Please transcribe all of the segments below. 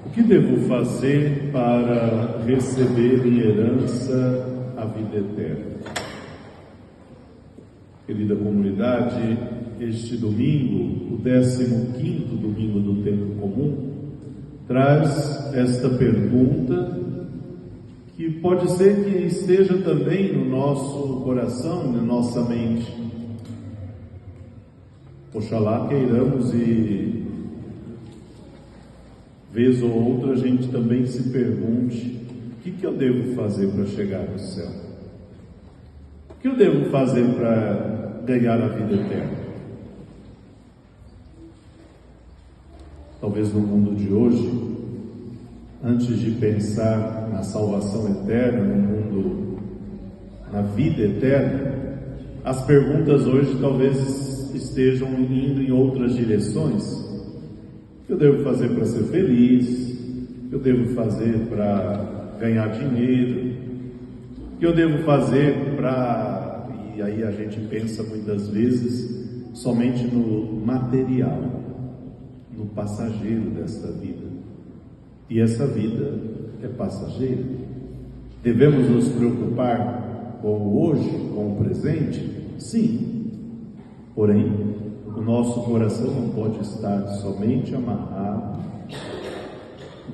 O que devo fazer para receber em herança a vida eterna? Querida comunidade, este domingo, o 15º domingo do tempo comum, traz esta pergunta que pode ser que esteja também no nosso coração, na nossa mente. Oxalá queiramos e vez ou outra a gente também se pergunte: o que eu devo fazer para chegar no céu? O que eu devo fazer para ganhar a vida eterna? Talvez no mundo de hoje, antes de pensar na salvação eterna, no mundo, na vida eterna, as perguntas hoje talvez estejam indo em outras direções. O que eu devo fazer para ser feliz? O que eu devo fazer para ganhar dinheiro? O que eu devo fazer para... E aí a gente pensa muitas vezes somente no material, no passageiro desta vida. E essa vida é passageira. Devemos nos preocupar com o hoje, com o presente? Sim. Porém, o nosso coração não pode estar somente amarrado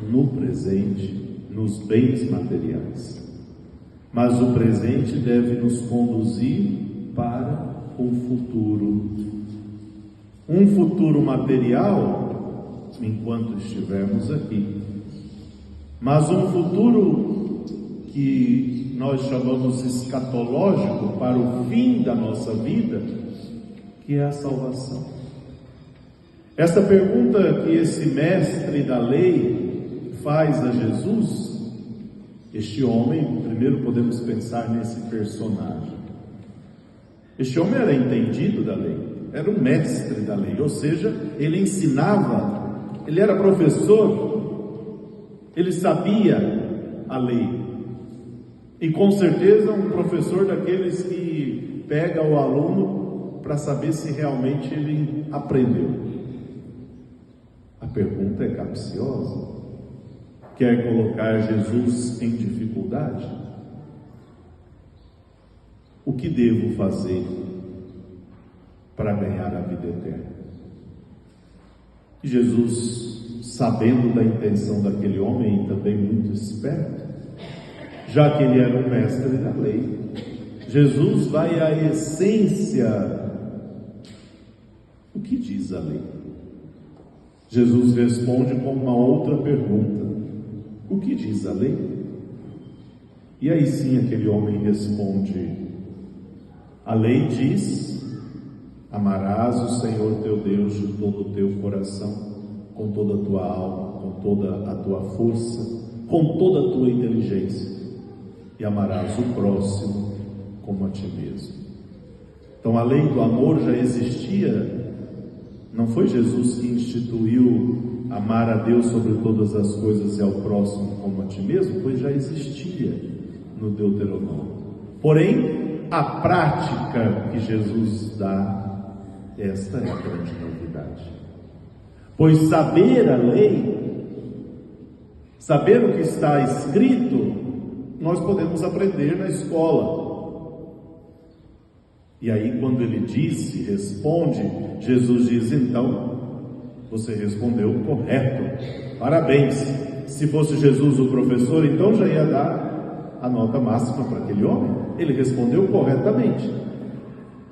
no presente, nos bens materiais. Mas o presente deve nos conduzir para o futuro. Um futuro material, enquanto estivermos aqui. Mas um futuro que nós chamamos escatológico, para o fim da nossa vida, que é a salvação. Essa pergunta que esse mestre da lei faz a Jesus, este homem, primeiro podemos pensar nesse personagem. Este homem era entendido da lei, era o mestre da lei, ou seja, ele ensinava, ele era professor, ele sabia a lei. E com certeza um professor daqueles que pega o aluno para saber se realmente ele aprendeu. A pergunta é capciosa. Quer colocar Jesus em dificuldade? O que devo fazer para ganhar a vida eterna? E Jesus, sabendo da intenção daquele homem, e também muito esperto, já que ele era um mestre da lei, Jesus vai à essência. O que diz a lei? Jesus responde com uma outra pergunta: o que diz a lei? E aí sim aquele homem responde: a lei diz: amarás o Senhor teu Deus de todo o teu coração, com toda a tua alma, com toda a tua força, com toda a tua inteligência, e amarás o próximo como a ti mesmo. Então a lei do amor já existia. Não foi Jesus que instituiu amar a Deus sobre todas as coisas e ao próximo como a ti mesmo, pois já existia no Deuteronômio. Porém, a prática que Jesus dá, esta é a grande novidade. Pois saber a lei, saber o que está escrito, nós podemos aprender na escola. E aí quando ele responde, Jesus diz: então, você respondeu correto, parabéns. Se fosse Jesus o professor, então já ia dar a nota máxima para aquele homem. Ele respondeu corretamente.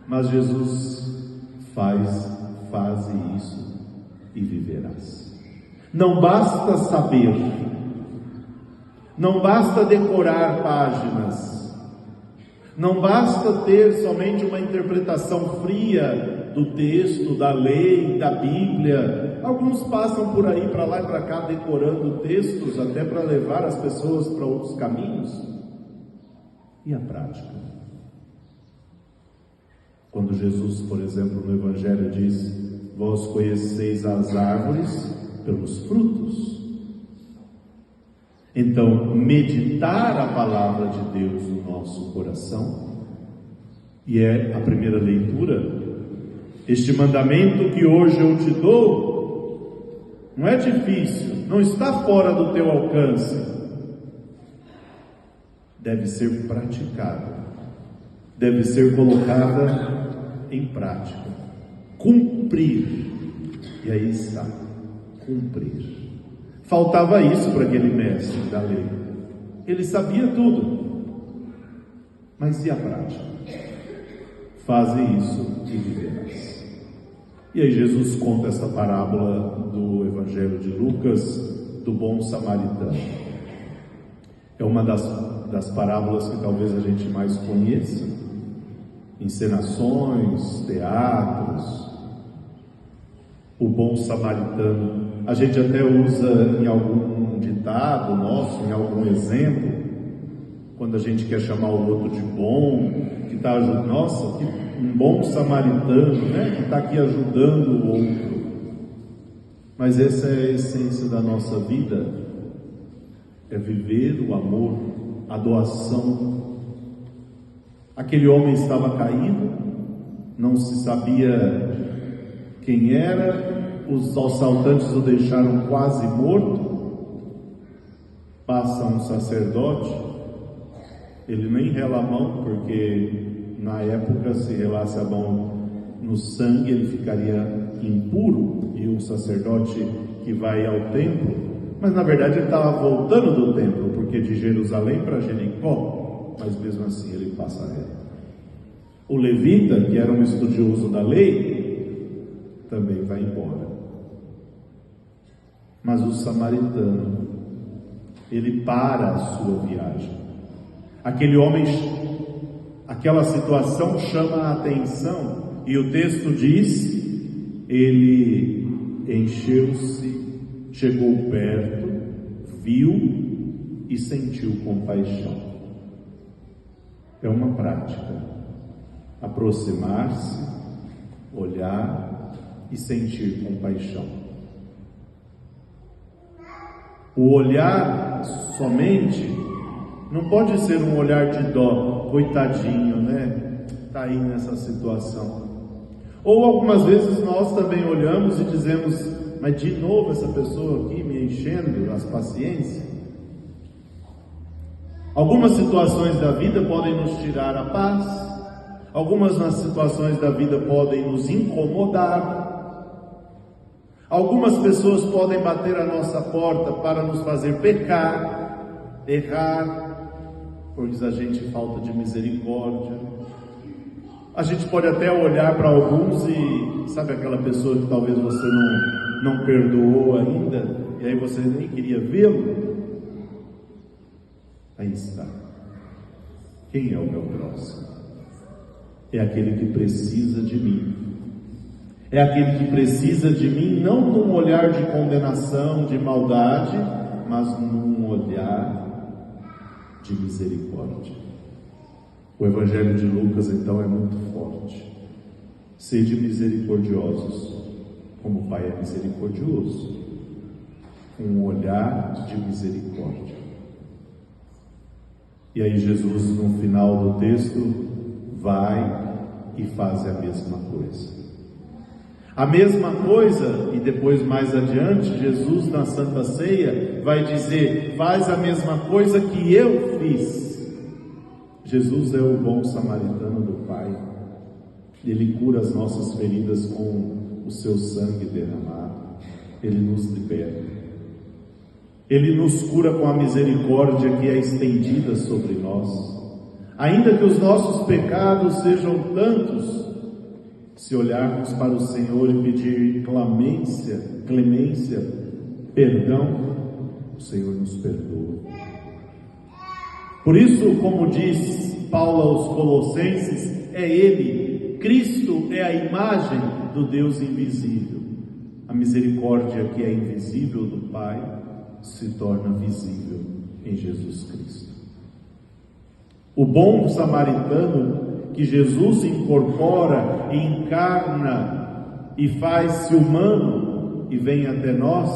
Mas Jesus faze isso e viverás. Não basta saber, não basta decorar páginas, não basta ter somente uma interpretação fria do texto, da lei, da Bíblia. Alguns passam por aí, para lá e para cá, decorando textos, até para levar as pessoas para outros caminhos. E a prática? Quando Jesus, por exemplo, no Evangelho diz: vós conheceis as árvores pelos frutos. Então, meditar a palavra de Deus no nosso coração, e é a primeira leitura, este mandamento que hoje eu te dou, não é difícil, não está fora do teu alcance, deve ser praticada, deve ser colocada em prática, cumprir. E aí está, cumprir. Faltava isso para aquele mestre da lei. Ele sabia tudo, mas e a prática? Faze isso e viverás. E aí Jesus conta essa parábola do Evangelho de Lucas, do bom samaritano. É uma das parábolas que talvez a gente mais conheça. Encenações, teatros. O bom samaritano, a gente até usa em algum ditado nosso, em algum exemplo, quando a gente quer chamar o outro de bom, que está ajudando, nossa, que um bom samaritano, né? Que está aqui ajudando o outro. Mas essa é a essência da nossa vida, é viver o amor, a doação. Aquele homem estava caído, não se sabia quem era, os assaltantes o deixaram quase morto. Passa um sacerdote, ele nem rela a mão, porque na época, se relasse a mão no sangue, ele ficaria impuro, e o sacerdote que vai ao templo, mas na verdade ele estava voltando do templo, porque de Jerusalém para Jericó, mas mesmo assim ele passa reto. O levita, que era um estudioso da lei, também vai embora. Mas o samaritano, ele para a sua viagem. Aquele homem, aquela situação chama a atenção, e o texto diz: ele encheu-se, chegou perto, viu e sentiu compaixão. É uma prática, aproximar-se, olhar e sentir compaixão. O olhar somente não pode ser um olhar de dó, coitadinho, né? Está aí nessa situação. Ou algumas vezes nós também olhamos e dizemos: mas de novo essa pessoa aqui me enchendo as paciências. Algumas situações da vida podem nos tirar a paz, algumas nas situações da vida podem nos incomodar. Algumas pessoas podem bater a nossa porta para nos fazer pecar, errar, porque a gente falta de misericórdia. A gente pode até olhar para alguns e, sabe aquela pessoa que talvez você não perdoou ainda, e aí você nem queria vê-lo? Aí está. Quem é o meu próximo? É aquele que precisa de mim. É aquele que precisa de mim, não num olhar de condenação, de maldade, mas num olhar de misericórdia. O Evangelho de Lucas, então, é muito forte. Sede misericordiosos, como o Pai é misericordioso. Um olhar de misericórdia. E aí Jesus, no final do texto, vai e faz a mesma coisa. A mesma coisa, e depois mais adiante, Jesus na Santa Ceia vai dizer: faz a mesma coisa que eu fiz. Jesus é o bom samaritano do Pai. Ele cura as nossas feridas com o seu sangue derramado. Ele nos liberta. Ele nos cura com a misericórdia que é estendida sobre nós. Ainda que os nossos pecados sejam tantos, se olharmos para o Senhor e pedir clemência, perdão, o Senhor nos perdoa. Por isso, como diz Paulo aos Colossenses, é Ele, Cristo é a imagem do Deus invisível. A misericórdia que é invisível do Pai se torna visível em Jesus Cristo. O bom samaritano que Jesus incorpora e encarna e faz-se humano e vem até nós,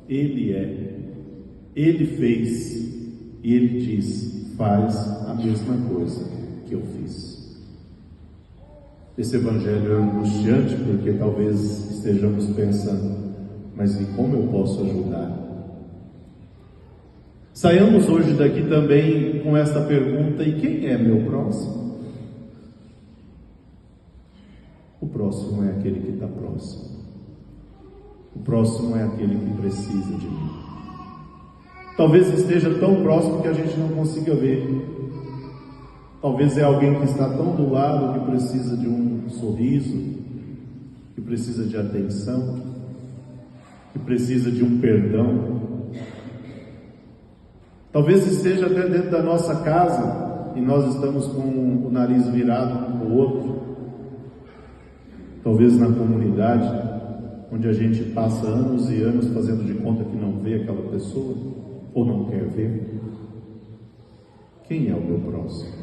Ele é, Ele fez, e Ele diz: faz a mesma coisa que eu fiz. Esse Evangelho é angustiante, porque talvez estejamos pensando: mas em como eu posso ajudar. Saiamos hoje daqui também com esta pergunta: e quem é meu próximo? O próximo é aquele que está próximo. O próximo é aquele que precisa de mim. Talvez esteja tão próximo que a gente não consiga ver. Talvez é alguém que está tão do lado que precisa de um sorriso, que precisa de atenção, que precisa de um perdão. Talvez esteja até dentro da nossa casa e nós estamos com o nariz virado um para o outro. Talvez na comunidade, onde a gente passa anos e anos fazendo de conta que não vê aquela pessoa ou não quer ver. Quem é o meu próximo?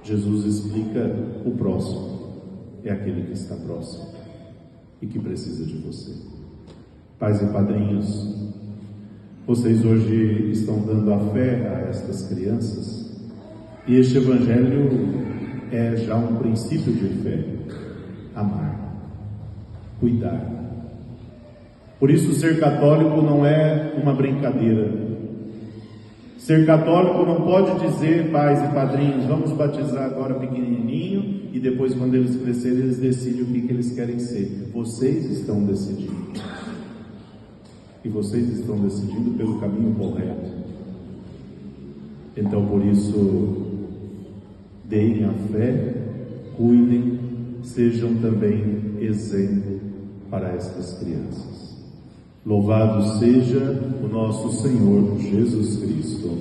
Jesus explica: o próximo é aquele que está próximo e que precisa de você. Pais e padrinhos, vocês hoje estão dando a fé a estas crianças, e este evangelho é já um princípio de fé: amar, cuidar. Por isso, ser católico não é uma brincadeira. Ser católico não pode dizer: pais e padrinhos, vamos batizar agora pequenininho e depois, quando eles crescerem, eles decidem o que eles querem ser. Vocês estão decidindo. E vocês estão decidindo pelo caminho correto. Então, por isso, deem a fé, cuidem, sejam também exemplo para estas crianças. Louvado seja o nosso Senhor Jesus Cristo.